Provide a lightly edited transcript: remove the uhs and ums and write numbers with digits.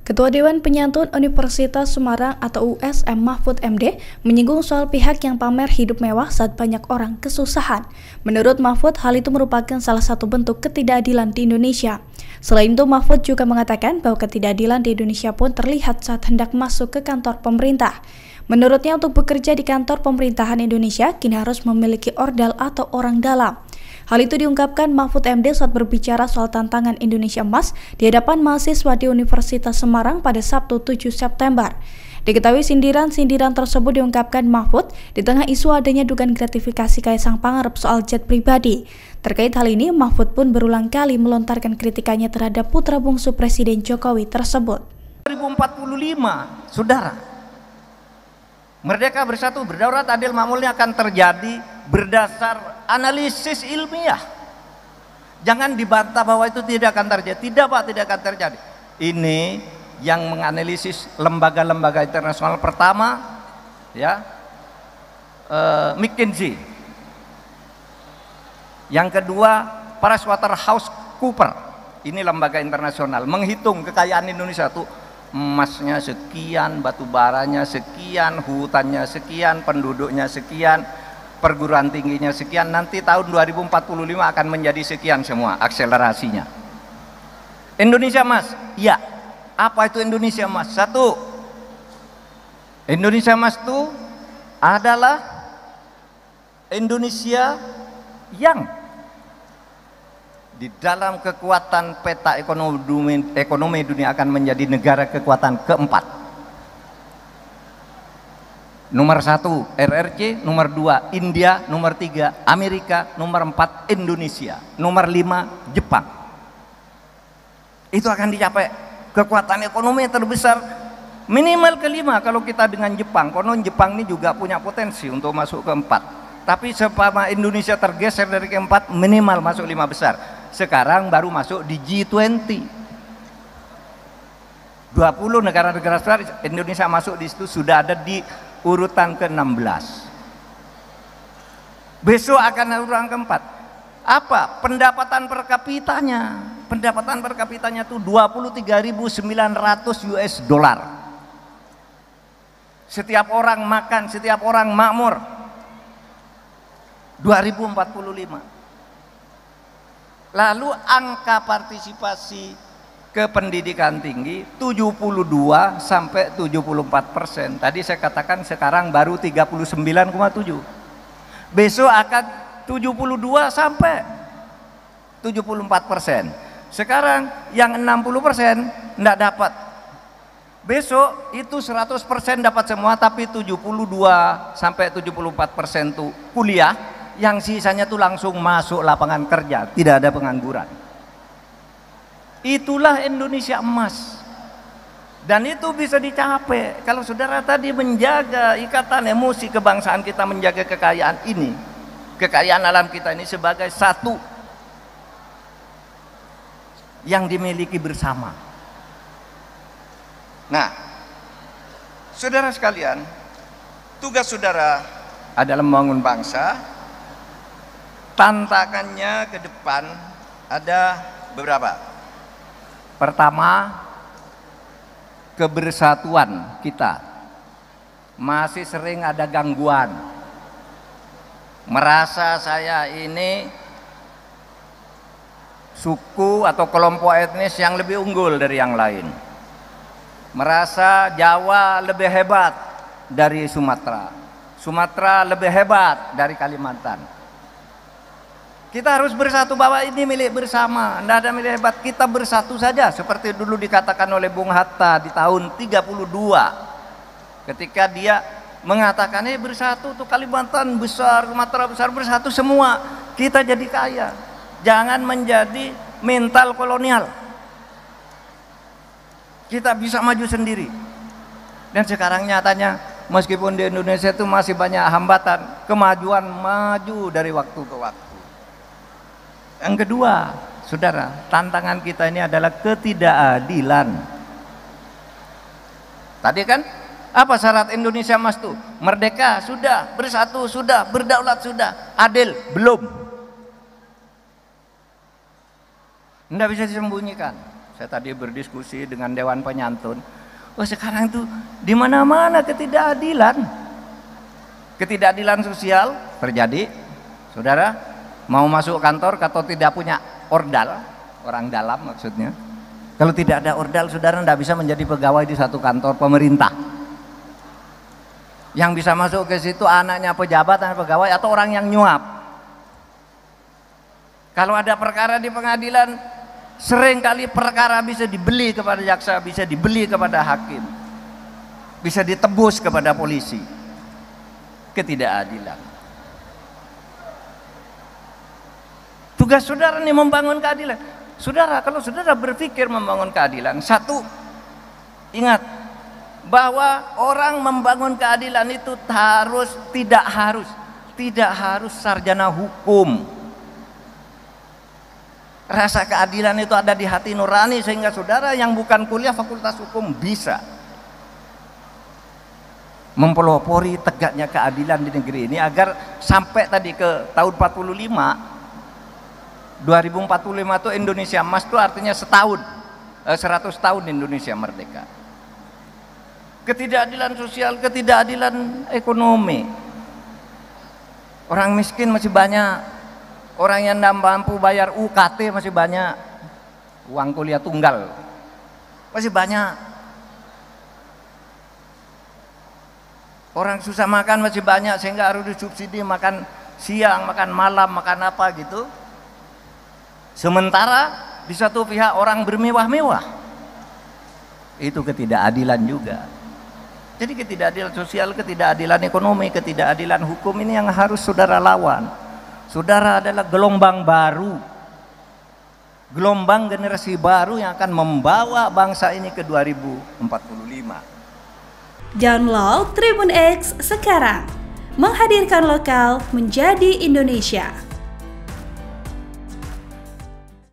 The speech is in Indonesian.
Ketua Dewan Penyantun Universitas Semarang atau USM Mahfud MD menyinggung soal pihak yang pamer hidup mewah saat banyak orang kesusahan. Menurut Mahfud, hal itu merupakan salah satu bentuk ketidakadilan di Indonesia. Selain itu, Mahfud juga mengatakan bahwa ketidakadilan di Indonesia pun terlihat saat hendak masuk ke kantor pemerintah. Menurutnya, untuk bekerja di kantor pemerintahan Indonesia, kini harus memiliki ordal atau orang dalam. Hal itu diungkapkan Mahfud MD saat berbicara soal tantangan Indonesia Emas di hadapan mahasiswa di Universitas Semarang pada Sabtu 7 September. Diketahui sindiran-sindiran tersebut diungkapkan Mahfud di tengah isu adanya dugaan gratifikasi Kaisang Pangarep soal jet pribadi. Terkait hal ini, Mahfud pun berulang kali melontarkan kritikannya terhadap putra bungsu Presiden Jokowi tersebut. 2045, saudara, merdeka, bersatu, berdaulat, adil, makmurnya akan terjadi berdasar analisis ilmiah. Jangan dibantah bahwa itu tidak akan terjadi. Tidak, Pak, tidak akan terjadi. Ini yang menganalisis lembaga-lembaga internasional. Pertama, ya, McKinsey. Yang kedua, PricewaterhouseCoopers. Ini lembaga internasional menghitung kekayaan Indonesia tuh, emasnya sekian, batu baranya sekian, hutannya sekian, penduduknya sekian, perguruan tingginya sekian. Nanti tahun 2045 akan menjadi sekian semua akselerasinya. Indonesia Emas, ya. Apa itu Indonesia Emas? Satu, Indonesia Emas itu adalah Indonesia yang di dalam kekuatan peta ekonomi dunia akan menjadi negara kekuatan keempat. Nomor 1 RRC, nomor 2 India, nomor 3 Amerika, nomor 4 Indonesia, nomor 5 Jepang. Itu akan dicapai kekuatan ekonomi terbesar minimal kelima kalau kita dengan Jepang. Konon Jepang ini juga punya potensi untuk masuk keempat. Tapi sepama Indonesia tergeser dari keempat, minimal masuk 5 besar. Sekarang baru masuk di G20. 20 negara-negara besar, Indonesia masuk di situ, sudah ada di urutan ke-16. Besok akan urutan keempat. Apa? Pendapatan per kapitanya. Pendapatan per kapitanya itu 23.900 US dollar. Setiap orang makan, setiap orang makmur. 2045. Lalu angka partisipasi ke pendidikan tinggi 72 sampai 74%. Tadi saya katakan sekarang baru 39,7. Besok akan 72 sampai 74%. Sekarang yang 60% enggak dapat. Besok itu 100% dapat semua, tapi 72 sampai 74% tuh kuliah, yang sisanya tuh langsung masuk lapangan kerja, tidak ada pengangguran. Itulah Indonesia Emas. Dan itu bisa dicapai kalau saudara tadi menjaga ikatan emosi kebangsaan kita, menjaga kekayaan ini, kekayaan alam kita ini sebagai satu yang dimiliki bersama. Nah, saudara sekalian, tugas saudara adalah membangun bangsa. Tantangannya ke depan ada beberapa. Pertama, kebersatuan kita masih sering ada gangguan. Merasa saya ini suku atau kelompok etnis yang lebih unggul dari yang lain. Merasa Jawa lebih hebat dari Sumatera, Sumatera lebih hebat dari Kalimantan. Kita harus bersatu bahwa ini milik bersama, tidak ada milik hebat. Kita bersatu saja seperti dulu dikatakan oleh Bung Hatta di tahun 32, ketika dia mengatakan bersatu tuh Kalimantan besar, Sumatera besar, bersatu semua kita jadi kaya. Jangan menjadi mental kolonial. Kita bisa maju sendiri. Dan sekarang nyatanya meskipun di Indonesia itu masih banyak hambatan, kemajuan maju dari waktu ke waktu. Yang kedua, saudara, tantangan kita ini adalah ketidakadilan. Tadi kan apa syarat Indonesia Emas tuh? Merdeka sudah, bersatu sudah, berdaulat sudah, adil belum. Tidak bisa disembunyikan. Saya tadi berdiskusi dengan Dewan Penyantun. Wah, sekarang itu di mana-mana ketidakadilan. Ketidakadilan sosial terjadi. Saudara, mau masuk kantor atau tidak punya ordal, orang dalam maksudnya. Kalau tidak ada ordal, saudara tidak bisa menjadi pegawai di satu kantor pemerintah. Yang bisa masuk ke situ anaknya pejabat, anak pegawai, atau orang yang nyuap. Kalau ada perkara di pengadilan, sering kali perkara bisa dibeli kepada jaksa, bisa dibeli kepada hakim, bisa ditebus kepada polisi. Ketidakadilan. Tugas saudara nih membangun keadilan. Saudara, kalau saudara berpikir membangun keadilan, satu, ingat bahwa orang membangun keadilan itu tidak harus sarjana hukum. Rasa keadilan itu ada di hati nurani, sehingga saudara yang bukan kuliah fakultas hukum bisa mempelopori tegaknya keadilan di negeri ini, agar sampai tadi ke tahun 2045 itu Indonesia emas, itu artinya 100 tahun Indonesia merdeka. Ketidakadilan sosial, ketidakadilan ekonomi, orang miskin masih banyak. Orang yang tidak mampu bayar UKT masih banyak, uang kuliah tunggal masih banyak. Orang susah makan masih banyak, sehingga harus disubsidi makan siang, makan malam, makan apa gitu. Sementara di satu pihak orang bermewah-mewah. Itu ketidakadilan juga. Jadi ketidakadilan sosial, ketidakadilan ekonomi, ketidakadilan hukum ini yang harus saudara lawan. Saudara adalah gelombang baru, gelombang generasi baru yang akan membawa bangsa ini ke 2045. Download Tribun X sekarang, menghadirkan lokal menjadi Indonesia.